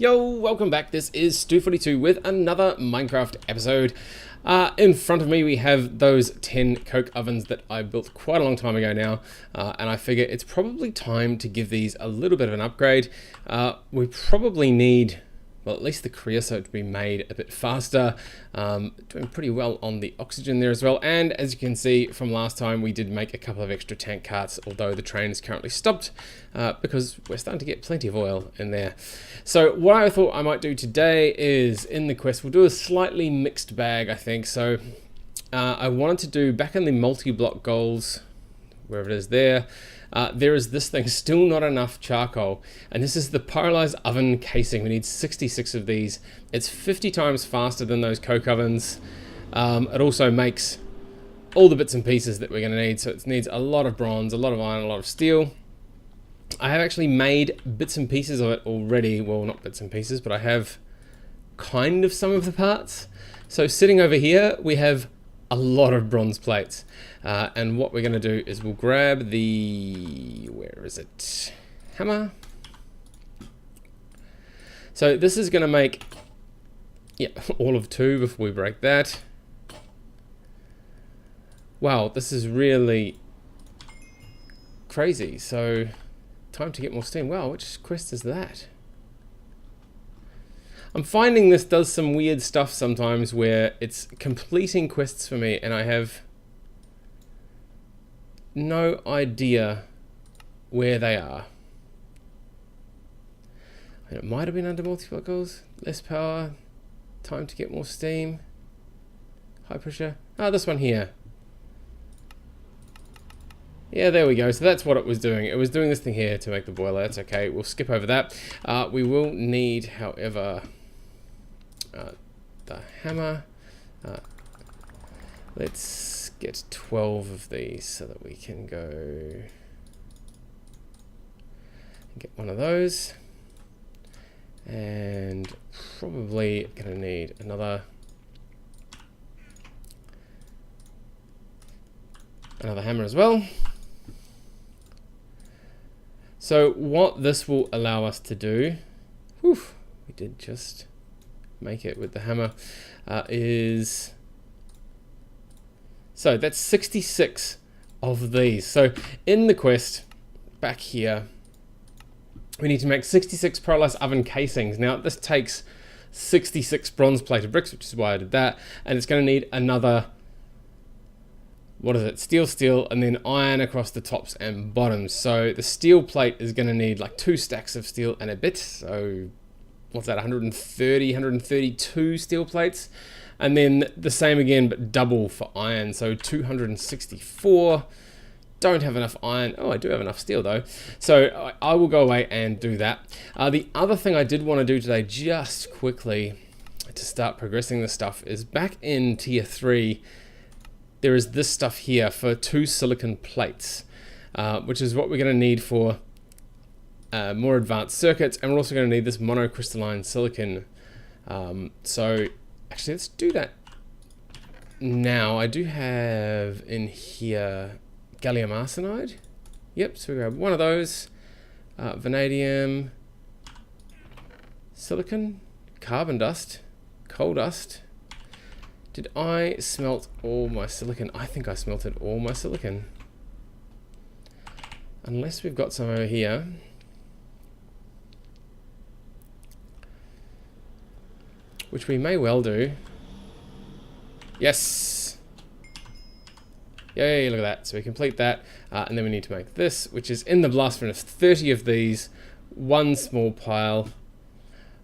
Yo, welcome back. This is Stu42 with another Minecraft episode. In front of me we have those 10 coke ovens that I built quite a long time ago now, and I figure it's probably time to give these a little bit of an upgrade. We probably need, well, at least the creosote to be made a bit faster. Doing pretty well on the oxygen there as well, and as you can see from last time, we did make a couple of extra tank carts, although the train is currently stopped because we're starting to get plenty of oil in there. So what I thought I might do today is, in the quest, we'll do a slightly mixed bag, I think. So I wanted to do, back in the multi-block goals, wherever it is there, there is this thing, still not enough charcoal, and this is the Pyrolyse Oven casing. We need 66 of these. It's 50 times faster than those coke ovens. It also makes all the bits and pieces that we're going to need, so it needs a lot of bronze, a lot of iron, a lot of steel. I have actually made bits and pieces of it already. Well, not bits and pieces, but I have kind of some of the parts. So sitting over here, we have a lot of bronze plates. And what we're going to do is we'll grab the, where is it? Hammer. So this is going to make, yeah, all of 2 before we break that. Wow, this is really crazy. So time to get more steam. Wow, which quest is that? I'm finding this does some weird stuff sometimes where it's completing quests for me and I have no idea where they are. And it might have been under multi-block goals. Less power, time to get more steam, high pressure. Ah, this one here. Yeah, there we go. So that's what it was doing. It was doing this thing here to make the boiler. That's okay. We'll skip over that. We will need, however, the hammer. Let's get 12 of these so that we can go and get one of those. And probably going to need another hammer as well. So what this will allow us to do, whew, we did just make it with the hammer, is, so that's 66 of these. So in the quest back here, we need to make 66 Pyrolyse Oven casings. Now this takes 66 bronze plated bricks, which is why I did that, and it's going to need another, what is it, steel, and then iron across the tops and bottoms. So the steel plate is going to need like 2 stacks of steel and a bit. So what's that, 132 steel plates. And then the same again, but double for iron. So 264. Don't have enough iron. Oh, I do have enough steel though. So I will go away and do that. The other thing I did want to do today, just quickly to start progressing this stuff, is back in tier 3, there is this stuff here for 2 silicon plates, which is what we're going to need for more advanced circuits, and we're also going to need this MonoCrystalline Silicon. So actually, let's do that now. I do have in here gallium arsenide. Yep, so we grab one of those, vanadium, silicon, carbon dust, coal dust. Did I smelt all my silicon? I think I smelted all my silicon. Unless we've got some over here. Which we may well do. Yes! Yay, look at that. So we complete that. And then we need to make this, which is in the blast furnace. 30 of these. 1 small pile.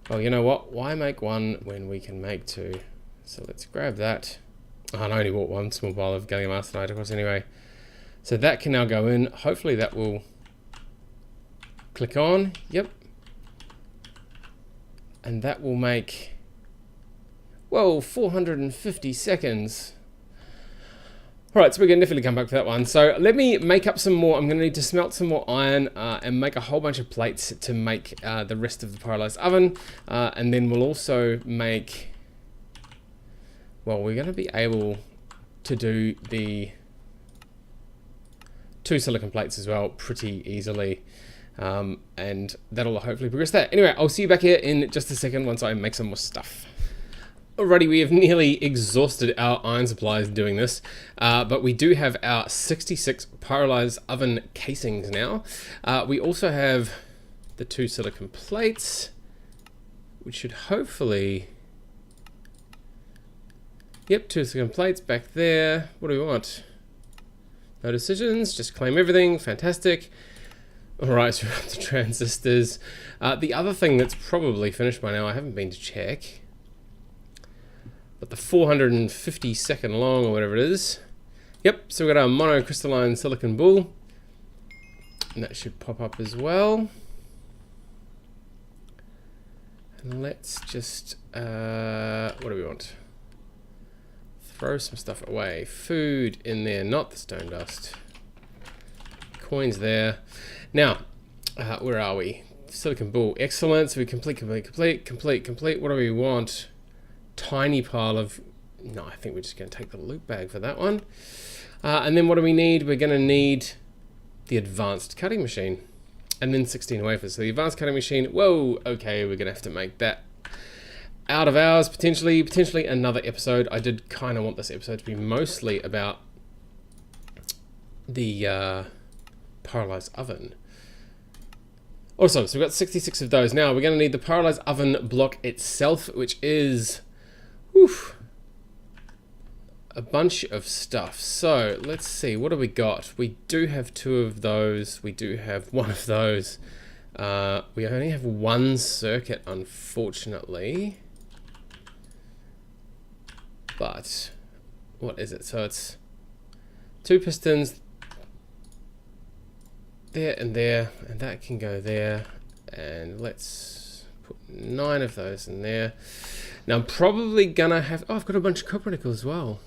Well, you know what? Why make 1 when we can make 2? So let's grab that. Oh, and I only bought 1 small pile of gallium arsenide across anyway. So that can now go in. Hopefully that will click on. Yep. And that will make, whoa, 450 seconds. Alright, so we're going to definitely come back to that one. So let me make up some more. I'm going to need to smelt some more iron and make a whole bunch of plates to make the rest of the Pyrolyse Oven. And then we'll also make, well, we're going to be able to do the 2 silicon plates as well pretty easily. and that'll hopefully progress that. Anyway, I'll see you back here in just a second once I make some more stuff. Alrighty, we have nearly exhausted our iron supplies doing this, but we do have our 66 Pyrolyse Oven casings now. We also have the 2 silicon plates, which should hopefully... Yep, 2 silicon plates back there. What do we want? No decisions, just claim everything, fantastic. Alright, so we've got the transistors. The other thing that's probably finished by now, I haven't been to check, but the 450 second long or whatever it is. Yep, so we've got our MonoCrystalline Silicon bowl, and that should pop up as well. And let's just, what do we want? Throw some stuff away. Food in there, not the stone dust. Coins there. Now, where are we? Silicon bowl, excellent. So we complete. What do we want? Tiny pile of... No, I think we're just going to take the loot bag for that one. And then what do we need? We're going to need the advanced cutting machine. And then 16 wafers. So the advanced cutting machine, whoa, okay, we're going to have to make that out of hours, potentially another episode. I did kind of want this episode to be mostly about the Pyrolyse Oven. Awesome, so we've got 66 of those. Now we're going to need the Pyrolyse Oven block itself, which is... Oof, a bunch of stuff. So let's see, what do we got? We do have 2 of those. We do have 1 of those. We only have 1 circuit, unfortunately. But what is it? So it's 2 pistons there, and that can go there. And let's put 9 of those in there. Now I'm probably gonna have... Oh, I've got a bunch of copper nickel as well.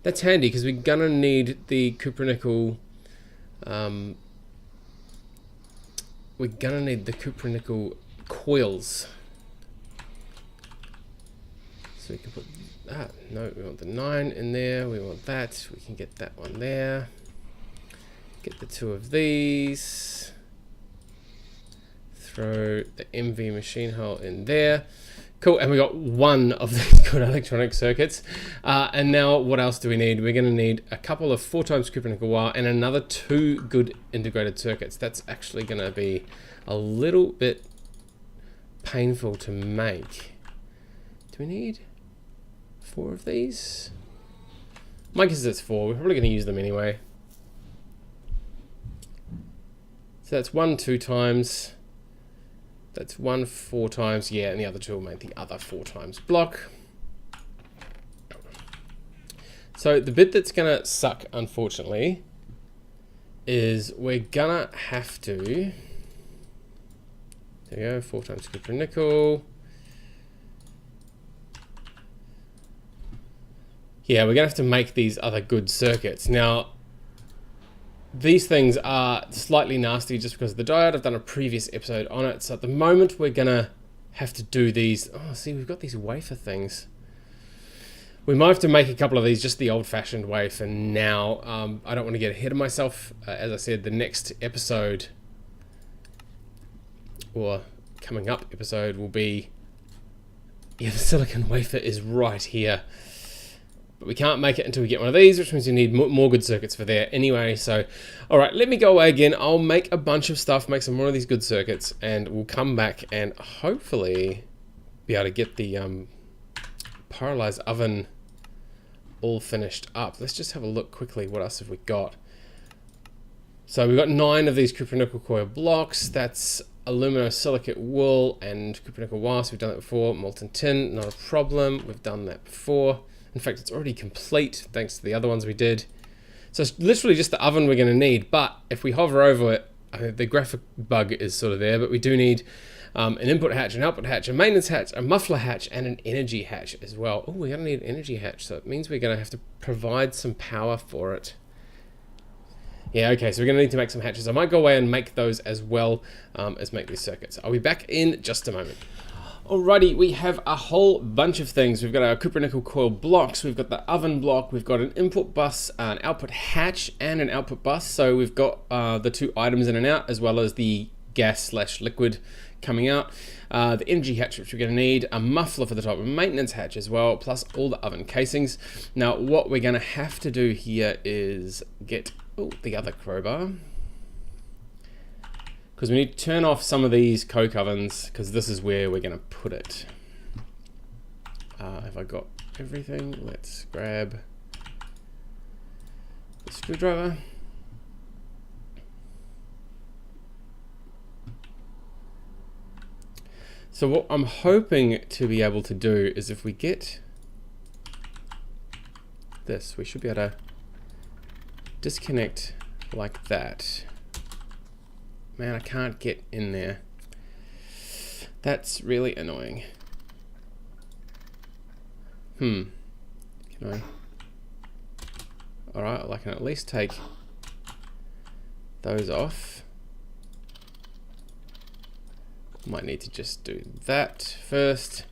That's handy because we're gonna need the copper nickel. We're gonna need the copper nickel coils. So we can put... no, we want the 9 in there. We want that. We can get that one there. Get the 2 of these. Throw the MV machine hull in there. Cool, and we got 1 of these good electronic circuits. And now what else do we need? We're going to need a couple of 4x copper nickel wire and another 2 good integrated circuits. That's actually going to be a little bit painful to make. Do we need 4 of these? My guess is it's 4. We're probably going to use them anyway. So that's 1 2 times. That's 1 4 times, yeah, and the other 2 will make the other 4 times block. So the bit that's gonna suck, unfortunately, is we're gonna have to... There we go, 4 times copper nickel. Yeah, we're gonna have to make these other good circuits. Now, these things are slightly nasty just because of the diode. I've done a previous episode on it. So at the moment, we're going to have to do these. Oh, see, we've got these wafer things. We might have to make a couple of these just the old-fashioned way for now. I don't want to get ahead of myself. As I said, the next episode, or coming up episode, will be... Yeah, the silicon wafer is right here. But we can't make it until we get one of these, which means we need more good circuits for there anyway. So, all right, let me go away again. I'll make a bunch of stuff, make some more of these good circuits, and we'll come back and hopefully be able to get the Pyrolyse Oven all finished up. Let's just have a look quickly. What else have we got? So we've got 9 of these copper nickel coil blocks. That's aluminosilicate wool and copper nickel wire. So we've done that before. Molten tin, not a problem. We've done that before. In fact, it's already complete thanks to the other ones we did. So it's literally just the oven we're going to need. But if we hover over it, the graphic bug is sort of there, but we do need an input hatch, an output hatch, a maintenance hatch, a muffler hatch, and an energy hatch as well. Oh, we're going to need an energy hatch, so it means we're going to have to provide some power for it. Yeah, okay, so we're going to need to make some hatches. I might go away and make those as well as make these circuits. I'll be back in just a moment. Alrighty, we have a whole bunch of things. We've got our copper nickel coil blocks, we've got the oven block, we've got an input bus, an output hatch, and an output bus. So we've got the two items in and out, as well as the gas/liquid coming out. The energy hatch, which we're going to need, a muffler for the top, a maintenance hatch as well, plus all the oven casings. Now, what we're going to have to do here is get the other crowbar, because we need to turn off some of these coke ovens, because this is where we're going to put it. Have I got everything? Let's grab the screwdriver. So what I'm hoping to be able to do is, if we get this, we should be able to disconnect like that. Man, I can't get in there. That's really annoying. Can I? Alright, well, I can at least take those off. Might need to just do that first.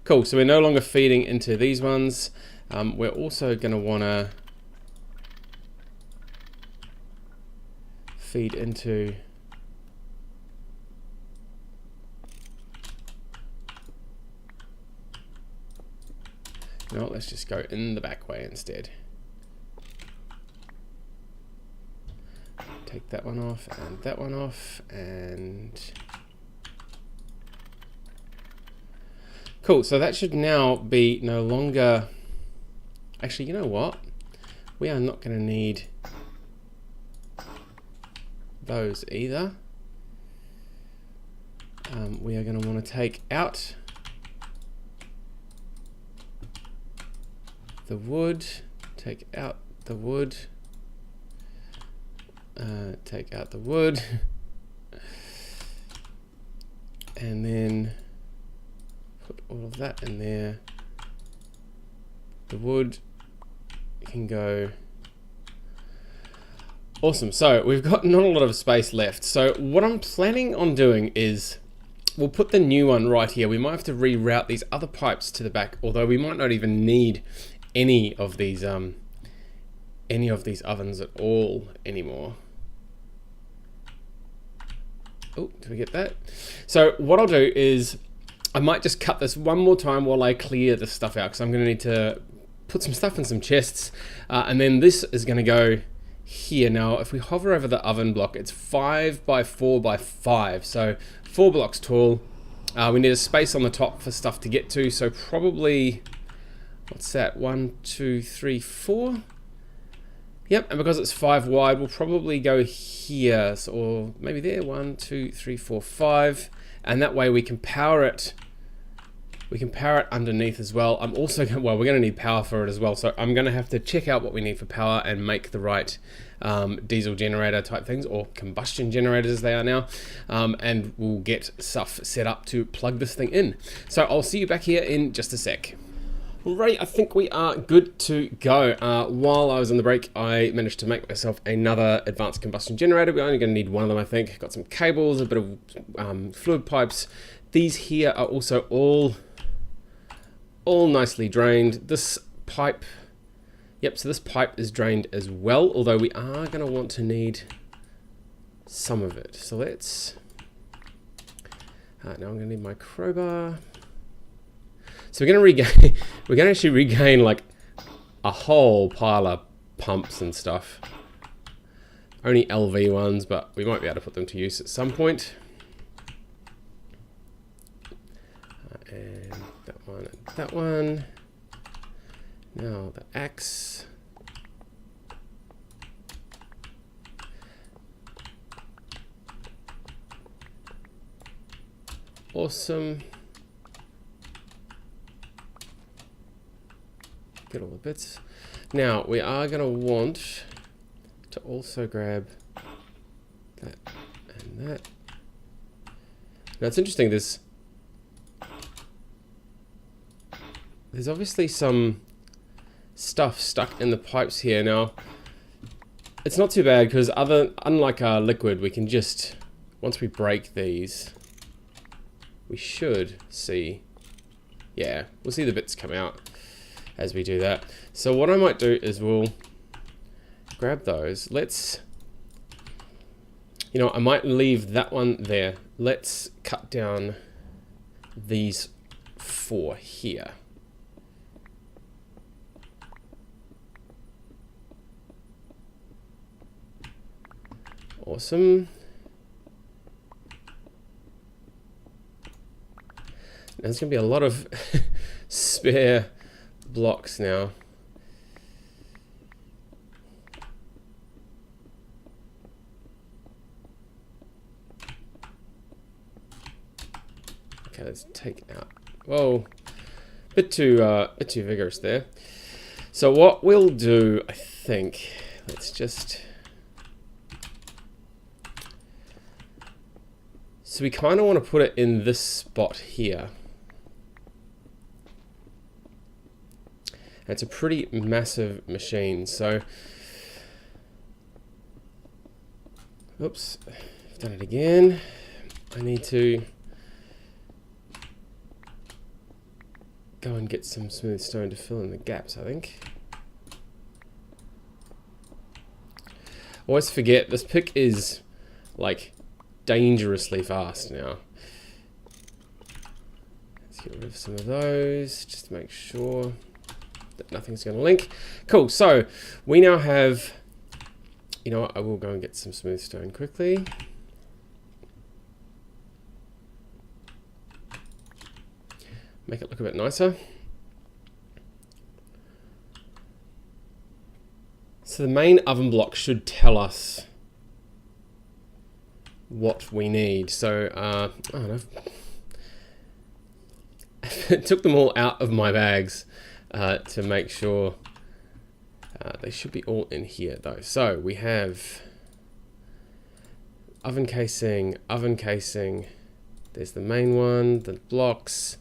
Cool, so we're no longer feeding into these ones. We're also going to want to feed into no, let's just go in the back way instead. Take that one off and that one off, and cool, so that should now be no longer... Actually, you know what? We are not going to need those either. We are going to want to take out the wood, take out the wood, take out the wood, and then put all of that in there. The wood can go. Awesome, so we've got not a lot of space left. So what I'm planning on doing is, we'll put the new one right here. We might have to reroute these other pipes to the back, although we might not even need any of these ovens at all anymore. Oh, did we get that? So what I'll do is, I might just cut this one more time while I clear this stuff out, because I'm going to need to put some stuff in some chests, and then this is going to go here. Now, if we hover over the oven block, it's 5 by 4 by 5, so 4 blocks tall. We need a space on the top for stuff to get to, so probably, what's that, 1, 2, 3, 4? Yep, and because it's 5 wide, we'll probably go here, so, or maybe there, 1, 2, 3, 4, 5, and that way we can power it. We can power it underneath as well. I'm also going, well, we're going to need power for it as well, so I'm going to have to check out what we need for power and make the right diesel generator type things, or combustion generators as they are now, and we'll get stuff set up to plug this thing in. So I'll see you back here in just a sec. Right, I think we are good to go. While I was on the break, I managed to make myself another advanced combustion generator. We're only going to need one of them, I think. Got some cables, a bit of fluid pipes. These here are also all nicely drained. This pipe, yep, so this pipe is drained as well, although we are going to want to need some of it. So let's, now I'm going to need my crowbar. So we're going to regain, we're going to actually regain like a whole pile of pumps and stuff. Only LV ones, but we might be able to put them to use at some point. And that one and that one. Now the axe. Awesome. Get all the bits. Now we are going to want to also grab that and that. Now it's interesting, there's obviously some stuff stuck in the pipes here. Now it's not too bad, because unlike our liquid, we can just, once we break these, we should see, yeah, we'll see the bits come out as we do that. So what I might do is we'll grab those. Let's, you know, I might leave that one there. Let's cut down these 4 here. Awesome. There's going to be a lot of spare blocks now. Okay, let's take out. Whoa, bit too vigorous there. So what we'll do, I think, let's just. So we kind of want to put it in this spot here. It's a pretty massive machine, so. Oops, I've done it again. I need to go and get some smooth stone to fill in the gaps, I think. Always forget, this pick is like dangerously fast now. Let's get rid of some of those, just to make sure that nothing's going to link. Cool, so we now have, you know what, I will go and get some smooth stone quickly. Make it look a bit nicer. So the main oven block should tell us what we need. So I don't know. I took them all out of my bags to make sure they should be all in here though. So we have oven casing, there's the main one, the blocks,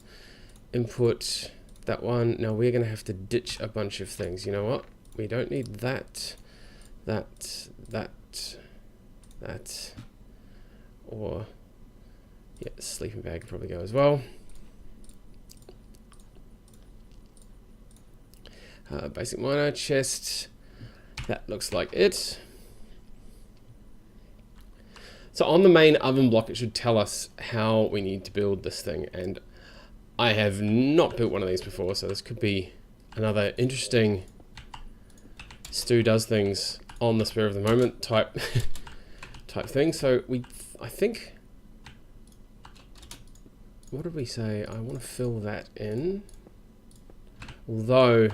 input, that one. Now we're going to have to ditch a bunch of things. You know what? We don't need that, or yeah, sleeping bag could probably go as well. Basic miner chest, that looks like it. So on the main oven block, it should tell us how we need to build this thing, and I have not built one of these before, so this could be another interesting Stu does things on the spur of the moment type thing. So I think, what did we say? I want to fill that in, although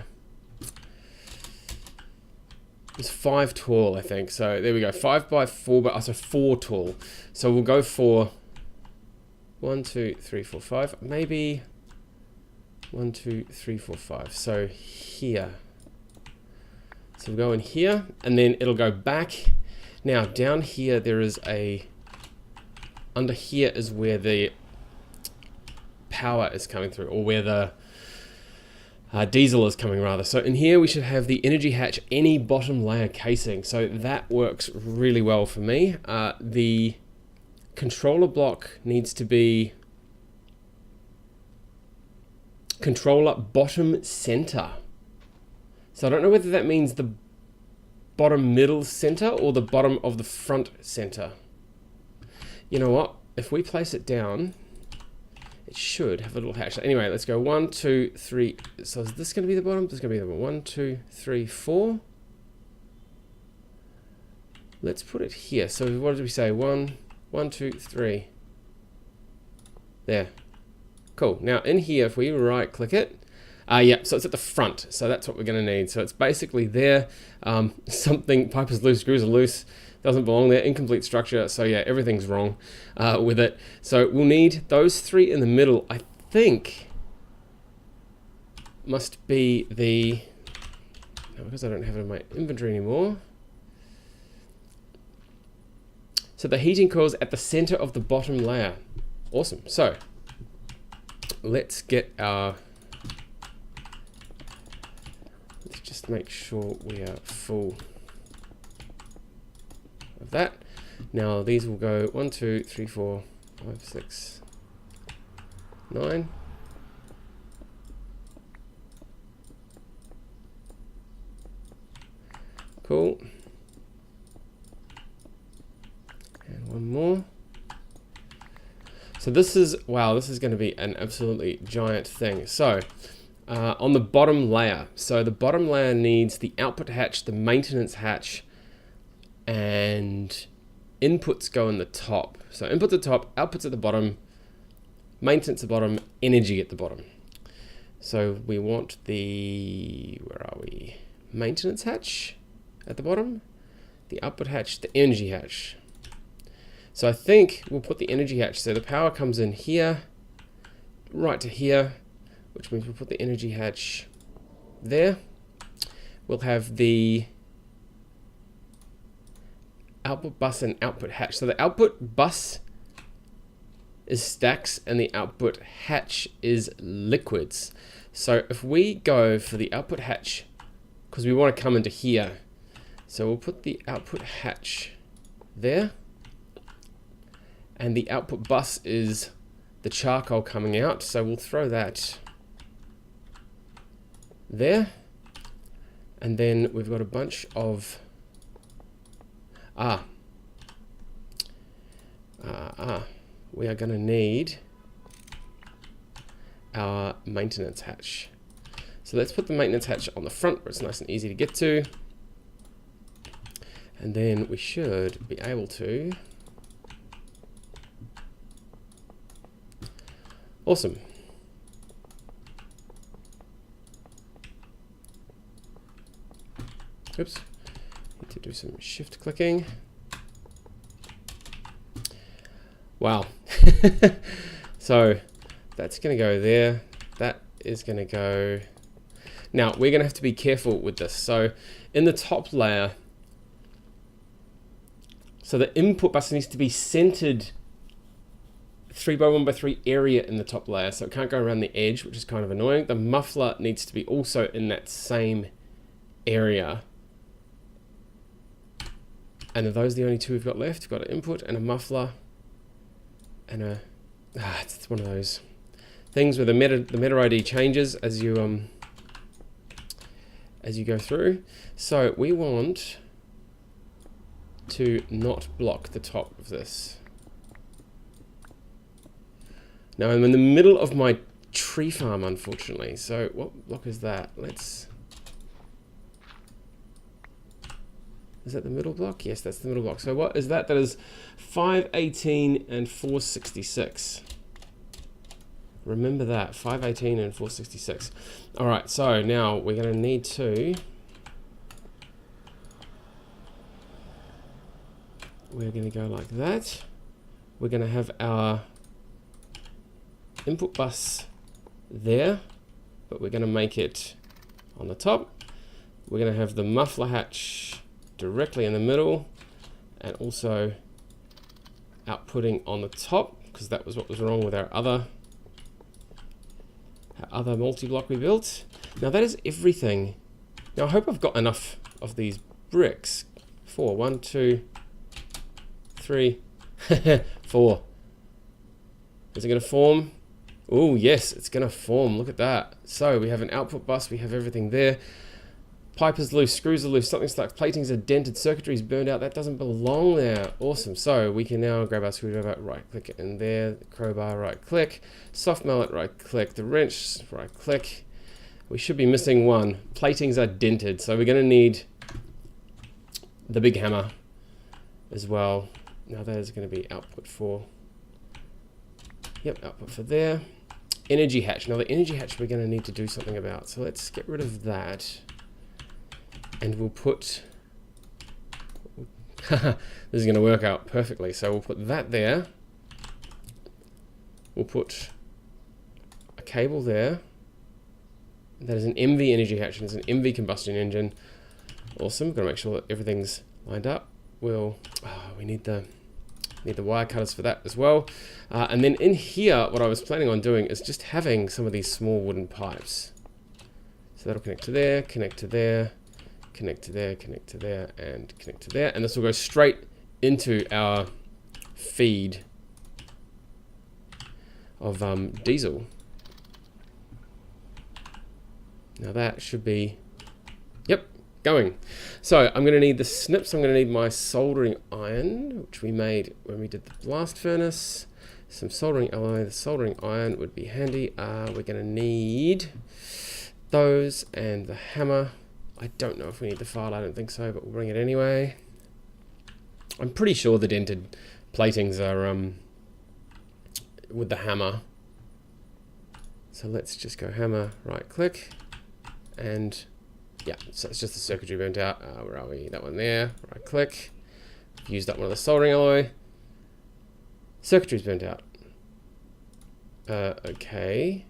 it's 5 tall, I think. So there we go, 5 by 4, but also 4 tall. So we'll go for 1, 2, 3, 4, 5, maybe 1, 2, 3, 4, 5. So here. So we'll go in here, and then it'll go back. Now down here there is under here is where the power is coming through, or where the diesel is coming rather. So in here we should have the energy hatch, any bottom layer casing. So that works really well for me. The controller block needs to be controller bottom center. So I don't know whether that means the bottom middle center or the bottom of the front center. You know what? If we place it down, it should have a little hatch. So anyway, let's go 1, 2, 3. So is this going to be the bottom? This is going to be the bottom. 1, 2, 3, 4. Let's put it here. So what did we say? 1, 2, 3. There. Cool. Now in here, if we right click it, yeah, so it's at the front, so that's what we're going to need. So it's basically there, something, pipe is loose, screws are loose, doesn't belong there, incomplete structure, so yeah, everything's wrong with it. So we'll need those 3 in the middle, I think, must be the, no, because I don't have it in my inventory anymore. So the heating coils at the center of the bottom layer. Awesome, so let's get our, just make sure we are full of that. Now these will go 1, 2, 3, 4, 5, 6, 9. Cool. And one more. So this is, wow, this is going to be an absolutely giant thing. So on the bottom layer, so the bottom layer needs the output hatch, the maintenance hatch, and inputs go in the top. So inputs at the top, outputs at the bottom, maintenance at the bottom, energy at the bottom. So we want the, where are we? Maintenance hatch at the bottom, the output hatch, the energy hatch. So I think we'll put the energy hatch. So the power comes in here, right to here, which means we'll put the energy hatch there. We'll have the output bus and output hatch. So the output bus is stacks and the output hatch is liquids. So if we go for the output hatch, because we want to come into here, so we'll put the output hatch there, and the output bus is the charcoal coming out, so we'll throw that there, and then we've got a bunch of we are going to need our maintenance hatch. So let's put the maintenance hatch on the front where it's nice and easy to get to, and then we should be able to. Awesome. Oops, need to do some shift clicking. Wow. So that's going to go there. That is going to go. Now we're going to have to be careful with this. So in the top layer, so the input bus needs to be centered 3x1x3 area in the top layer, so it can't go around the edge, which is kind of annoying. The muffler needs to be also in that same area. And are those the only two we've got left? We've got an input and a muffler and a, it's one of those things where the meta ID changes as you go through. So we want to not block the top of this. Now I'm in the middle of my tree farm, unfortunately. So what block is that? Is that the middle block? Yes, that's the middle block. So what is that? That is 518 and 466. Remember that, 518 and 466. All right, so now we're going to need to, we're going to go like that. We're going to have our input bus there, but we're going to make it on the top. We're going to have the muffler hatch directly in the middle, and also outputting on the top, because that was what was wrong with our other multi-block we built. Now that is everything. Now I hope I've got enough of these bricks. 4, 1, 2, 3, 4. Is it going to form? Oh yes, it's going to form. Look at that. So we have an output bus, we have everything there. Pipe is loose, screws are loose, something stuck, platings are dented, circuitry is burned out, that doesn't belong there. Awesome. So we can now grab our screwdriver, right click in there, the crowbar, right click, soft mallet, right click, the wrench, right click. We should be missing one. Platings are dented, so we're going to need the big hammer as well. Now that is going to be output for, yep, output for there. Energy hatch. Now the energy hatch we're going to need to do something about, so let's get rid of that. And we'll put, this is going to work out perfectly. So we'll put that there. We'll put a cable there. That is an MV energy hatch, and it's an MV combustion engine. Awesome. Got to make sure that everything's lined up. We need the wire cutters for that as well. And then in here, what I was planning on doing is just having some of these small wooden pipes. So that'll connect to there, connect to there, connect to there, connect to there, and connect to there. And this will go straight into our feed. of diesel. Now that should be, yep, going. So I'm going to need the snips. I'm going to need my soldering iron, which we made when we did the blast furnace. Some soldering alloy. The soldering iron would be handy. We're going to need those and the hammer. I don't know if we need the file. I don't think so, but we'll bring it anyway. I'm pretty sure the dented platings are with the hammer. So let's just go hammer, right click, and yeah, so it's just the circuitry burnt out. Where are we? That one there, right click. Used up one of the soldering alloy. Circuitry's burnt out. Okay.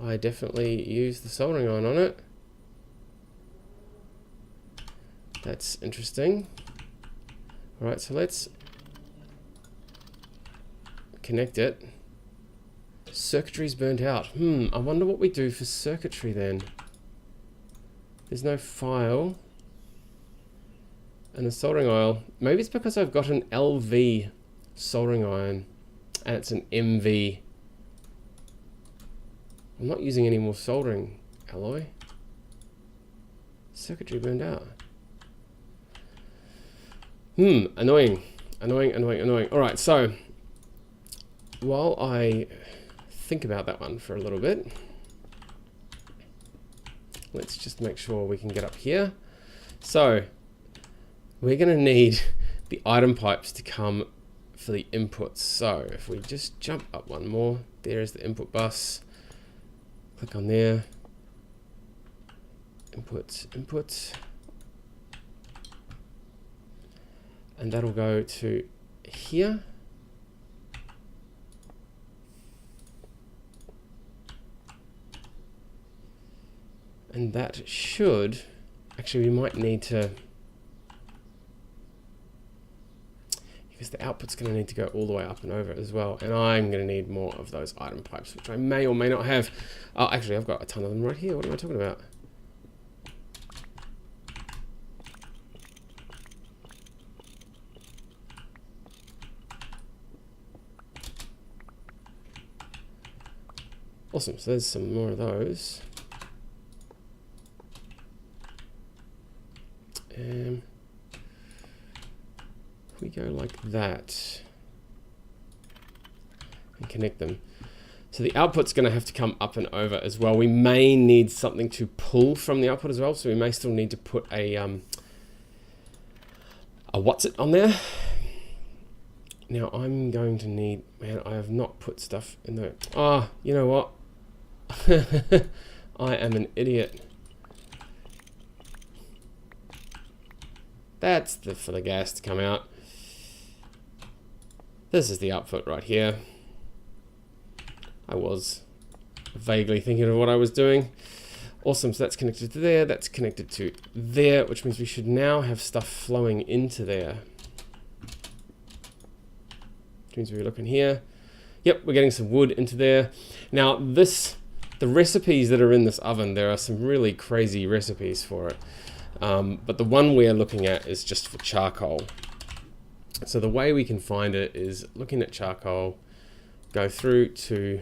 I definitely used the soldering iron on it. That's interesting. Alright, so let's connect it. Circuitry's burnt out. I wonder what we do for circuitry then. There's no file. And the soldering oil. Maybe it's because I've got an LV soldering iron and it's an MV. I'm not using any more soldering alloy. Circuitry burned out. Annoying. Alright, so while I think about that one for a little bit, let's just make sure we can get up here. So we're going to need the item pipes to come for the inputs. So if we just jump up one more, there's the input bus. Click on there. Inputs. And that'll go to here. And that should, actually we might need to, because the output's going to need to go all the way up and over as well. And I'm going to need more of those item pipes, which I may or may not have. Oh, actually I've got a ton of them right here. What am I talking about? Awesome, so there's some more of those. If we go like that and connect them. So the output's going to have to come up and over as well. We may need something to pull from the output as well, so we may still need to put a what's it on there. Now I'm going to need, man, I have not put stuff in there. Ah, you know what? I am an idiot. That's for the gas to come out. This is the output right here. I was vaguely thinking of what I was doing. Awesome, so that's connected to there, that's connected to there, which means we should now have stuff flowing into there. Which means we're looking here. Yep, we're getting some wood into there. Now the recipes that are in this oven, there are some really crazy recipes for it. But the one we're looking at is just for charcoal. So the way we can find it is looking at charcoal, go through to,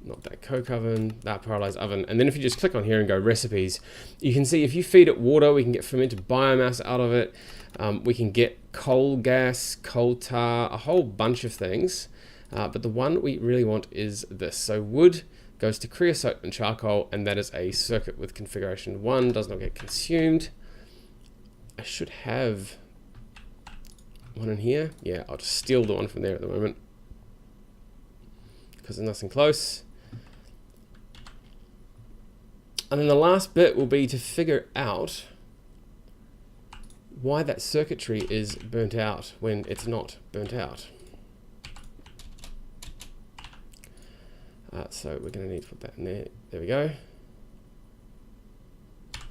not that coke oven, that pyrolyse oven, and then if you just click on here and go recipes, you can see if you feed it water, we can get fermented biomass out of it. We can get coal gas, coal tar, a whole bunch of things. But the one we really want is this. So wood goes to creosote and charcoal, and that is a circuit with configuration 1, does not get consumed. I should have one in here. Yeah, I'll just steal the one from there at the moment because there's nothing close. And then the last bit will be to figure out why that circuitry is burnt out when it's not burnt out. So we're going to need to put that in there. There we go.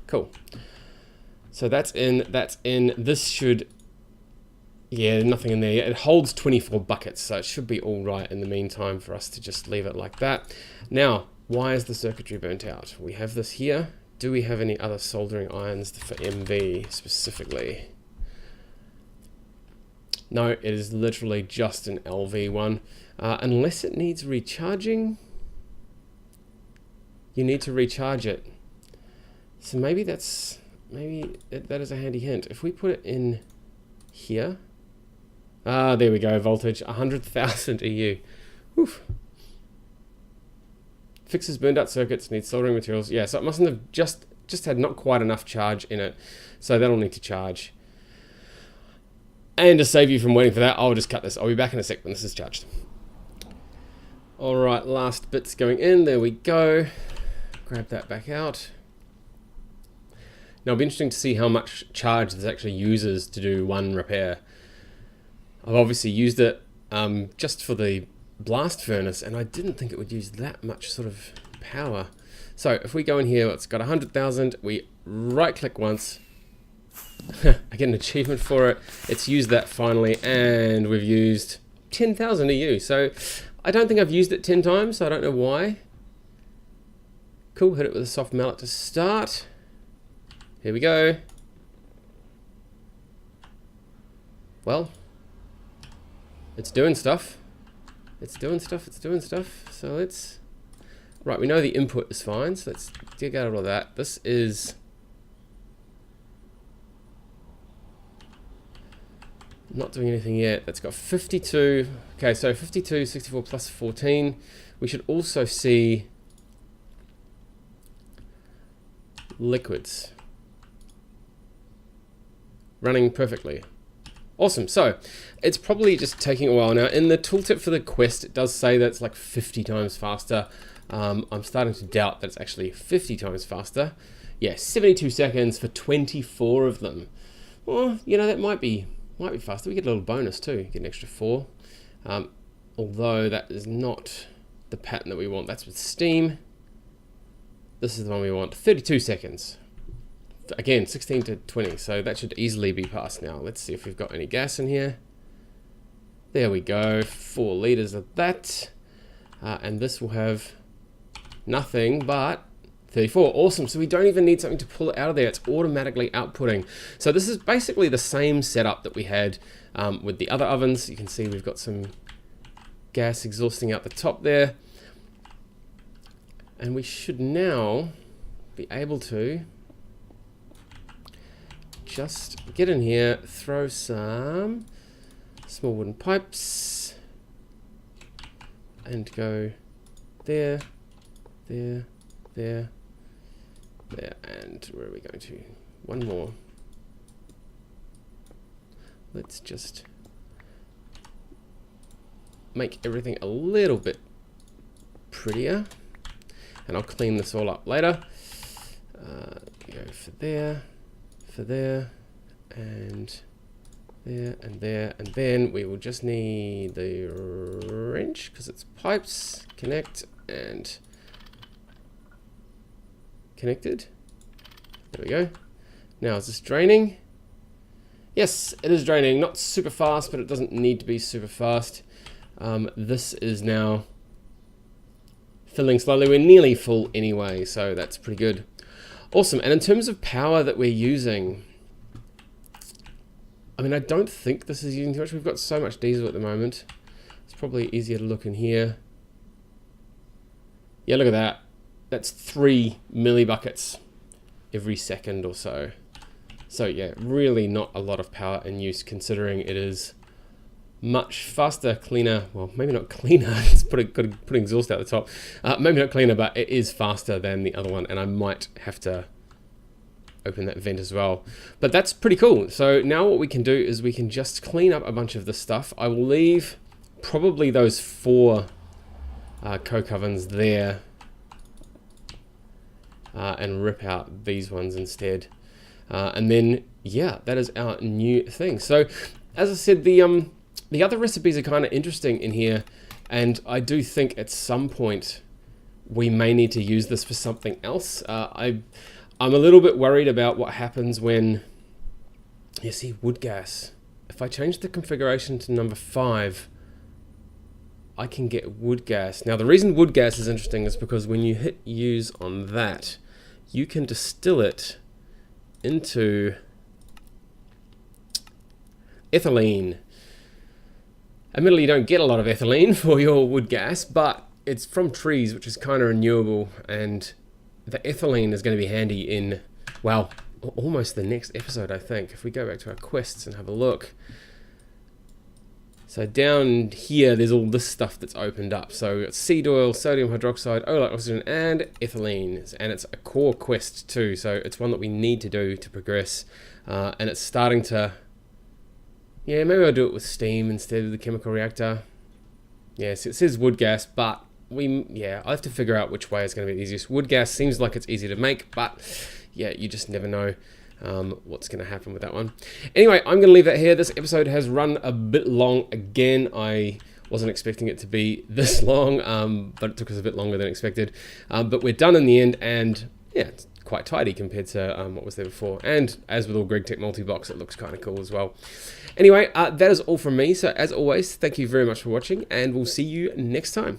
Cool. So that's in, that's in. This should, yeah, nothing in there. It holds 24 buckets, so it should be all right in the meantime for us to just leave it like that. Now, why is the circuitry burnt out? We have this here. Do we have any other soldering irons for MV specifically? No, it is literally just an LV one. Unless it needs recharging, you need to recharge it. So maybe that is a handy hint. If we put it in here, there we go, voltage, 100,000 EU. Oof. Fixes burned out circuits, needs soldering materials. Yeah, so it mustn't have just had not quite enough charge in it. So that'll need to charge. And to save you from waiting for that, I'll just cut this. I'll be back in a sec when this is charged. All right, last bit's going in. There we go. Grab that back out. Now it'll be interesting to see how much charge this actually uses to do one repair. I've obviously used it just for the blast furnace, and I didn't think it would use that much sort of power. So if we go in here, it's got 100,000. We right click once. I get an achievement for it. It's used that finally, and we've used 10,000 EU. So I don't think I've used it 10 times, so I don't know why. Cool, hit it with a soft mallet to start. Here we go. Well, it's doing stuff. It's doing stuff, it's doing stuff. So let's... Right, we know the input is fine, so let's dig out all of that. This is... not doing anything yet. That's got 52. Okay, so 52, 64 plus 14. We should also see liquids running perfectly. Awesome. So it's probably just taking a while now. In the tooltip for the quest, it does say that it's like 50 times faster. I'm starting to doubt that it's actually 50 times faster. Yeah, 72 seconds for 24 of them. Well, you know, that might be faster. We get a little bonus too, get an extra 4. Although that is not the pattern that we want. That's with steam. This is the one we want. 32 seconds. Again, 16 to 20, so that should easily be passed now. Let's see if we've got any gas in here. There we go, 4 liters of that. And this will have nothing but 34. Awesome. So we don't even need something to pull it out of there. It's automatically outputting. So this is basically the same setup that we had with the other ovens. You can see we've got some gas exhausting out the top there. And we should now be able to just get in here, throw some small wooden pipes, and go there, there, there, there, and where are we going to? One more. Let's just make everything a little bit prettier, and I'll clean this all up later. Go for there, and there, and there, and then we will just need the wrench because it's pipes, connect, and connected. There we go. Now is this draining? Yes, it is draining. Not super fast, but it doesn't need to be super fast. This is now filling slowly. We're nearly full anyway, so that's pretty good. Awesome. And in terms of power that we're using, I mean, I don't think this is using too much. We've got so much diesel at the moment. It's probably easier to look in here. Yeah, look at that. That's 3 millibuckets every second or so. So yeah, really not a lot of power in use considering it is much faster, cleaner. Well, maybe not cleaner. It's putting exhaust out the top. Maybe not cleaner, but it is faster than the other one, and I might have to open that vent as well. But that's pretty cool. So now what we can do is we can just clean up a bunch of this stuff. I will leave probably those 4 coke ovens there and rip out these ones instead. And then, yeah, that is our new thing. So as I said, the other recipes are kind of interesting in here, and I do think at some point we may need to use this for something else. I'm a little bit worried about what happens when you see wood gas. If I change the configuration to number 5, I can get wood gas. Now the reason wood gas is interesting is because when you hit use on that, you can distill it into ethylene. Admittedly, you don't get a lot of ethylene for your wood gas, but it's from trees, which is kind of renewable, and the ethylene is going to be handy in, well, almost the next episode, I think. If we go back to our quests and have a look. So down here, there's all this stuff that's opened up. So we've got seed oil, sodium hydroxide, oleic oxygen, and ethylene. And it's a core quest too, so it's one that we need to do to progress. And it's starting to... Yeah, maybe I'll do it with steam instead of the chemical reactor. Yeah, so it says wood gas, but I have to figure out which way is going to be the easiest. Wood gas seems like it's easy to make, but yeah, you just never know what's going to happen with that one. Anyway, I'm going to leave that here. This episode has run a bit long again. I wasn't expecting it to be this long, but it took us a bit longer than expected. But we're done in the end, and yeah, it's quite tidy compared to what was there before. And as with all GregTech multi-blocks, it looks kind of cool as well. Anyway, that is all from me. So as always, thank you very much for watching, and we'll see you next time.